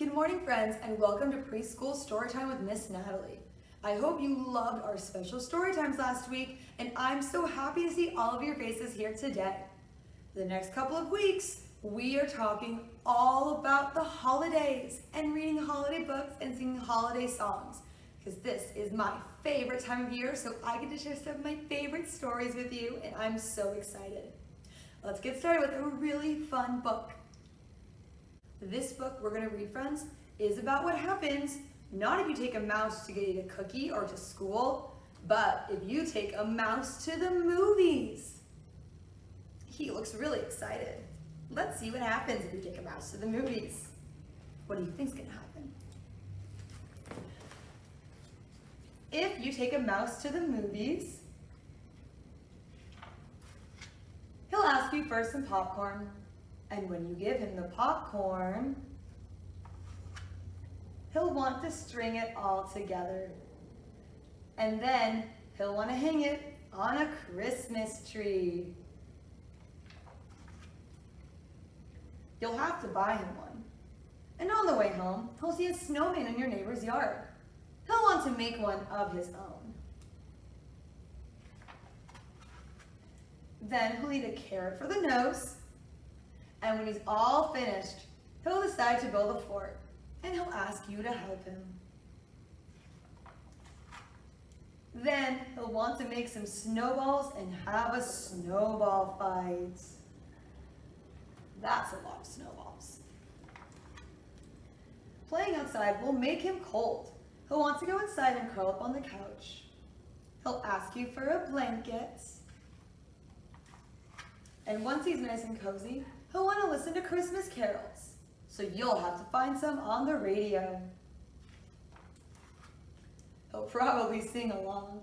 Good morning, friends, and welcome to Preschool Storytime with Miss Natalie. I hope you loved our special story times last week, and I'm so happy to see all of your faces here today. The next couple of weeks, we are talking all about the holidays and reading holiday books and singing holiday songs, because this is my favorite time of year, so I get to share some of my favorite stories with you, and I'm so excited. Let's get started with a really fun book. This book we're going to read, friends, is about what happens not if you take a mouse to get a cookie or to school, but if you take a mouse to the movies. He looks really excited. Let's see what happens if you take a mouse to the movies. What do you think's going to happen? If you take a mouse to the movies, he'll ask you for some popcorn. And when you give him the popcorn, he'll want to string it all together. And then he'll want to hang it on a Christmas tree. You'll have to buy him one. And on the way home, he'll see a snowman in your neighbor's yard. He'll want to make one of his own. Then he'll eat a carrot for the nose. And when he's all finished, he'll decide to build a fort, and he'll ask you to help him. Then he'll want to make some snowballs and have a snowball fight. That's a lot of snowballs. Playing outside will make him cold. He'll want to go inside and curl up on the couch. He'll ask you for a blanket. And once he's nice and cozy, he'll want to listen to Christmas carols, so you'll have to find some on the radio. He'll probably sing along.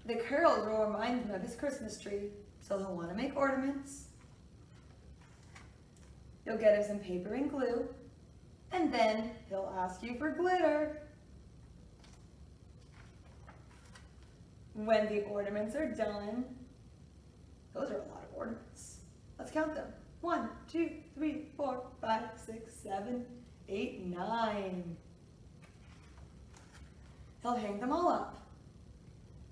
The carols will remind him of his Christmas tree, so he'll want to make ornaments. You'll get him some paper and glue, and then he'll ask you for glitter. When the ornaments are done, those are a lot of ornaments. Let's count them. 1, 2, 3, 4, 5, 6, 7, 8, 9. He'll hang them all up.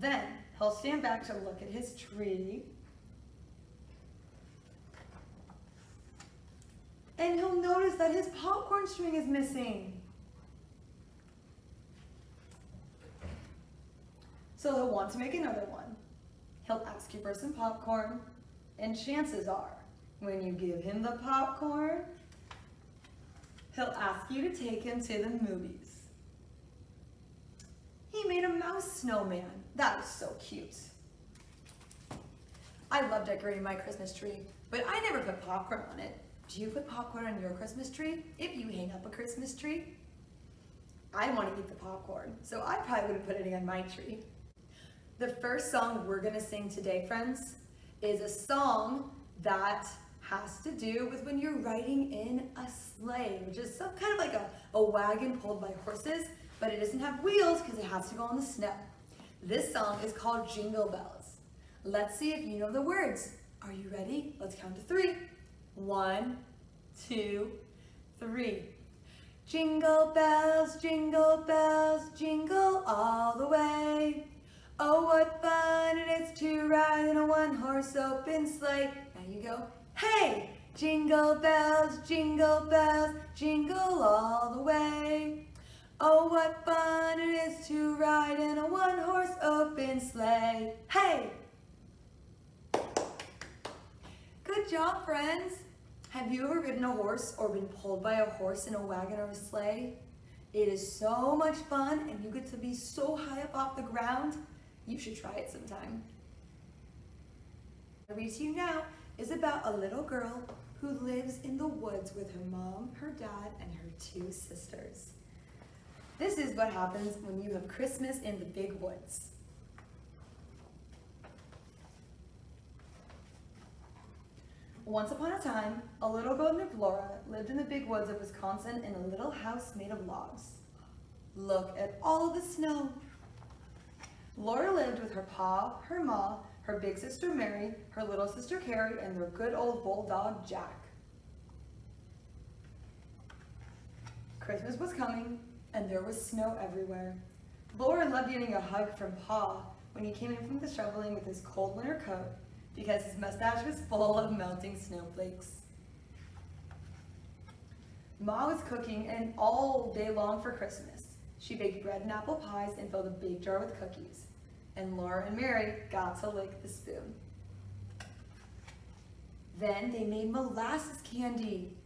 Then he'll stand back to look at his tree. And he'll notice that his popcorn string is missing. So he'll want to make another one. He'll ask you for some popcorn, and chances are, when you give him the popcorn, he'll ask you to take him to the movies. He made a mouse snowman. That is so cute. I love decorating my Christmas tree, but I never put popcorn on it. Do you put popcorn on your Christmas tree? If you hang up a Christmas tree? I want to eat the popcorn, so I probably wouldn't put any on my tree. The first song we're going to sing today, friends, is a song that has to do with when you're riding in a sleigh, which is some kind of like a wagon pulled by horses, but it doesn't have wheels because it has to go on the snow. This song is called Jingle Bells. Let's see if you know the words. Are you ready? Let's count to 3. 1, 2, 3. Jingle bells, jingle all the way. Oh, what fun it is to ride in a one-horse open sleigh. Now you go, hey! Jingle bells, jingle all the way. Oh, what fun it is to ride in a one-horse open sleigh. Hey! Good job, friends. Have you ever ridden a horse or been pulled by a horse in a wagon or a sleigh? It is so much fun, and you get to be so high up off the ground. You should try it sometime. What I read to you now is about a little girl who lives in the woods with her mom, her dad, and her 2 sisters. This is what happens when you have Christmas in the big woods. Once upon a time, a little girl named Laura lived in the big woods of Wisconsin in a little house made of logs. Look at all the snow. Laura lived with her pa, her ma, her big sister Mary, her little sister Carrie, and their good old bulldog Jack. Christmas was coming, and there was snow everywhere. Laura loved getting a hug from Pa when he came in from the shoveling with his cold winter coat because his mustache was full of melting snowflakes. Ma was cooking and all day long for Christmas. She baked bread and apple pies and filled a big jar with cookies. And Laura and Mary got to lick the spoon. Then they made molasses candy.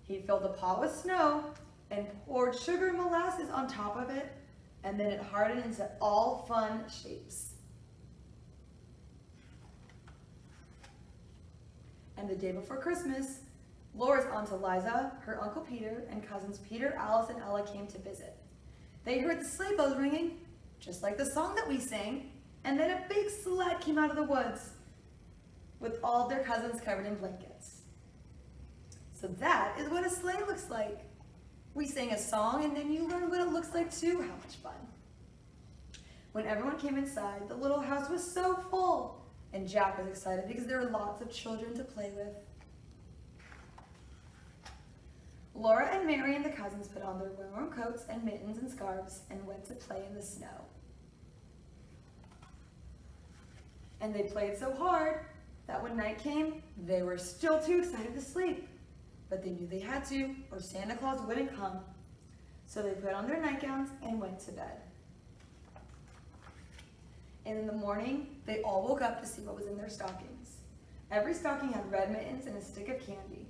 He filled a pot with snow and poured sugar and molasses on top of it, and then it hardened into all fun shapes. And the day before Christmas, Laura's Aunt Eliza, her Uncle Peter, and cousins Peter, Alice, and Ella came to visit. They heard the sleigh bells ringing, just like the song that we sang, and then a big sled came out of the woods with all of their cousins covered in blankets. So that is what a sleigh looks like. We sang a song and then you learn what it looks like too. How much fun. When everyone came inside, the little house was so full, and Jack was excited because there were lots of children to play with. Laura and Mary and the cousins put on their warm coats and mittens and scarves and went to play in the snow. And they played so hard that when night came, they were still too excited to sleep. But they knew they had to, or Santa Claus wouldn't come. So they put on their nightgowns and went to bed. And in the morning, they all woke up to see what was in their stockings. Every stocking had red mittens and a stick of candy.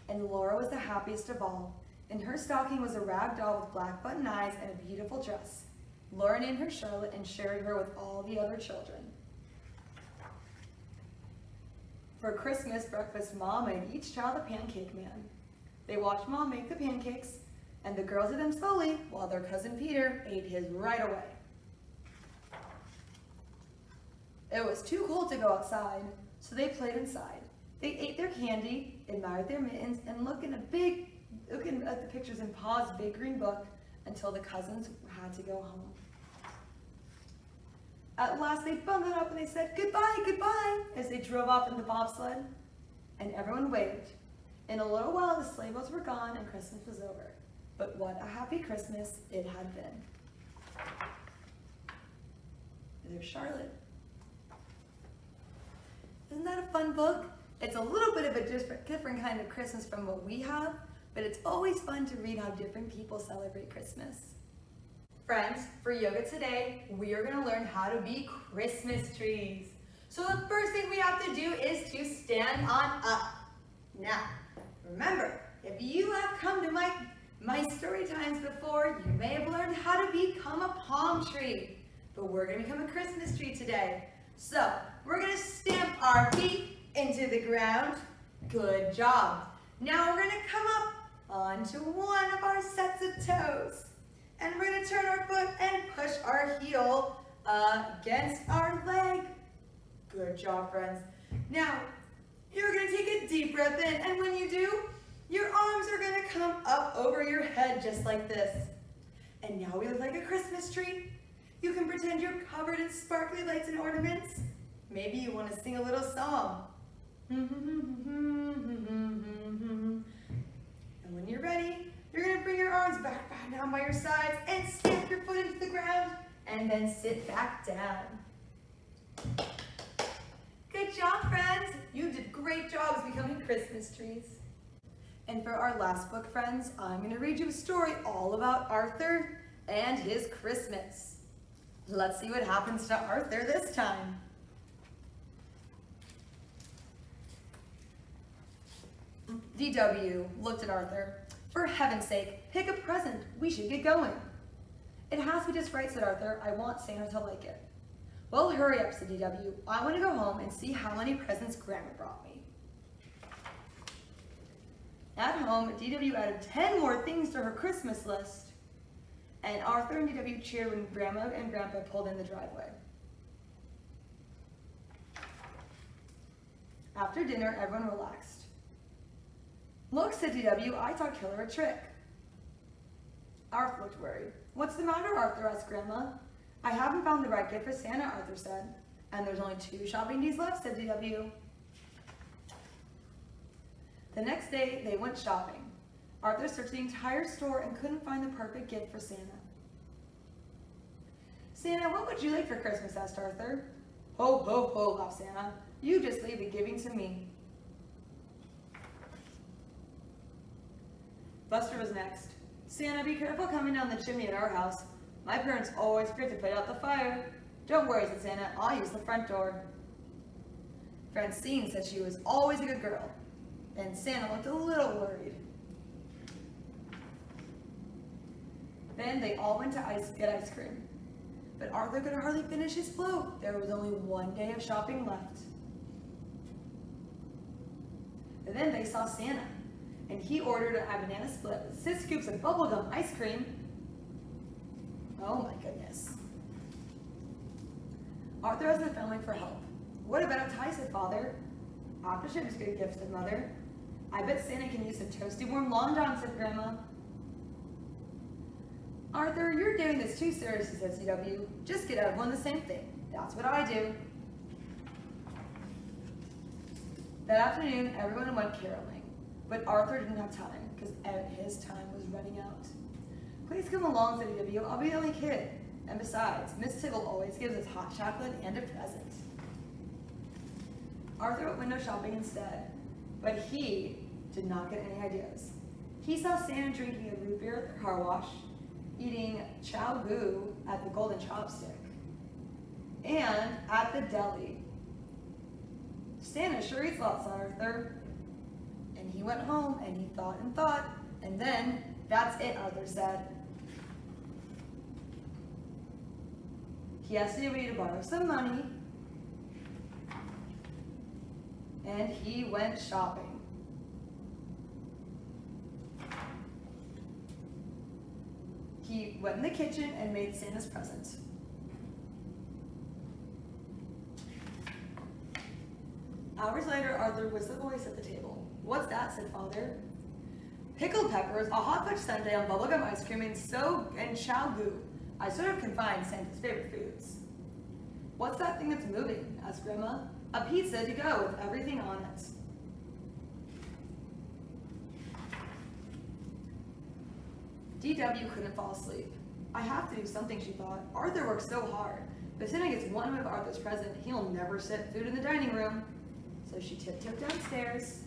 And Laura was the happiest of all. In her stocking was a rag doll with black button eyes and a beautiful dress. Laura named her Charlotte and shared her with all the other children. For Christmas breakfast, Mom made each child a pancake man. They watched Mom make the pancakes, and the girls ate them slowly while their cousin Peter ate his right away. It was too cold to go outside, so they played inside. They ate their candy, admired their mittens, and looking at the pictures in Pa's big green book until the cousins had to go home. At last they bundled up and they said, "Goodbye, goodbye," as they drove off in the bobsled, and everyone waved. In a little while, the sleigh bells were gone and Christmas was over. But what a happy Christmas it had been. There's Charlotte. Isn't that a fun book? It's a little bit of a different kind of Christmas from what we have, but it's always fun to read how different people celebrate Christmas. Friends, for yoga today, we are going to learn how to be Christmas trees. So the first thing we have to do is to stand on up. Now, remember, if you have come to my story times before, you may have learned how to become a palm tree. But we're going to become a Christmas tree today. So, we're going to stamp our feet into the ground. Good job. Now we're going to come up onto one of our sets of toes. And we're going to turn our foot and push our heel against our leg. Good job, friends. Now, you're going to take a deep breath in, and when you do, your arms are going to come up over your head just like this. And now we look like a Christmas tree. You can pretend you're covered in sparkly lights and ornaments. Maybe you want to sing a little song. And when you're ready, you're going to bring your arms back down by your sides and stamp your foot into the ground and then sit back down. Good job, friends. You did great jobs becoming Christmas trees. And for our last book, friends, I'm going to read you a story all about Arthur and his Christmas. Let's see what happens to Arthur this time. DW looked at Arthur. "For heaven's sake, pick a present. We should get going." "It has to be just right," said Arthur. "I want Santa to like it." "Well, hurry up," said DW. "I want to go home and see how many presents Grandma brought me." At home, DW added 10 more things to her Christmas list. And Arthur and DW cheered when Grandma and Grandpa pulled in the driveway. After dinner, everyone relaxed. "Look," said DW, "I taught Killer a trick." Arthur looked worried. "What's the matter, Arthur?" asked Grandma. "I haven't found the right gift for Santa," Arthur said. "And there's only 2 shopping days left," said DW. The next day, they went shopping. Arthur searched the entire store and couldn't find the perfect gift for Santa. Santa, what would you like for Christmas? Asked Arthur. Ho, ho, ho, laughed Santa. You just leave the giving to me. Buster was next. Santa, be careful coming down the chimney at our house. My parents always forget to put out the fire. Don't worry, said Santa. I'll use the front door. Francine said she was always a good girl, and Santa looked a little worried. Then they all went to get ice cream. But Arthur could hardly finish his float. There was only one day of shopping left. And then they saw Santa, and he ordered a banana split with 6 scoops of bubblegum ice cream. Oh my goodness. Arthur asked the family for help. What about a tie, said Father. Aftershave is a good gift, said Mother. I bet Santa can use some toasty warm long johns, said Grandma. Arthur, you're doing this too seriously, said CW. Just get everyone the same thing. That's what I do. That afternoon, everyone went caroling, but Arthur didn't have time because his time was running out. Please come along, said CW. I'll be the only kid. And besides, Miss Tiggle always gives us hot chocolate and a present. Arthur went window shopping instead, but he did not get any ideas. He saw Santa drinking a root beer at the car wash, eating chow goo at the Golden Chopstick, and at the deli. Santa sure eats lots, Arthur. And he went home and he thought, and then, that's it, Arthur said. He asked CW to borrow some money, and he went shopping. He went in the kitchen and made Santa's present. Hours later, Arthur was the voice at the table. What's that? Said Father. Pickled peppers, a hot fudge sundae on bubblegum ice cream, and chow goo. I sort of combined Santa's favorite foods. What's that thing that's moving? Asked Grandma. A pizza to go with everything on it. DW couldn't fall asleep. I have to do something, she thought. Arthur works so hard, but Santa gets one of Arthur's present, he'll never set food in the dining room. So she tiptoed downstairs,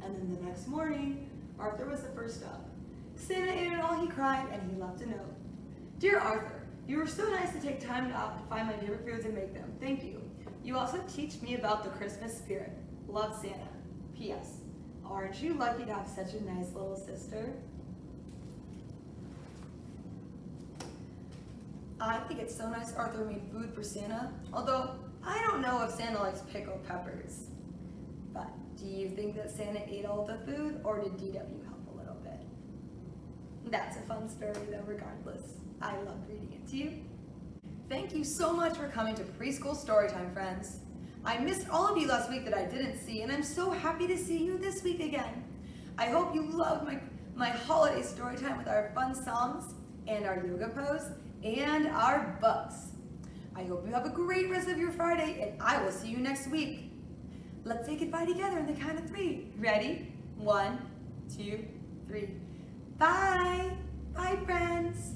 and then the next morning, Arthur was the first up. Santa ate it all, he cried, and he left a note. Dear Arthur, you were so nice to take time out to find my favorite foods and make them. Thank you. You also teach me about the Christmas spirit. Love, Santa. P.S. Aren't you lucky to have such a nice little sister? I think it's so nice Arthur made food for Santa, although I don't know if Santa likes pickled peppers. But do you think that Santa ate all the food, or did DW help a little bit? That's a fun story though, regardless. I loved reading it to you. Thank you so much for coming to Preschool Storytime, friends. I missed all of you last week that I didn't see, and I'm so happy to see you this week again. I hope you loved my holiday story time with our fun songs, and our yoga pose, and our books. I hope you have a great rest of your Friday, and I will see you next week. Let's say goodbye together on the count of 3. Ready? 1, 2, 3. Bye! Bye, friends!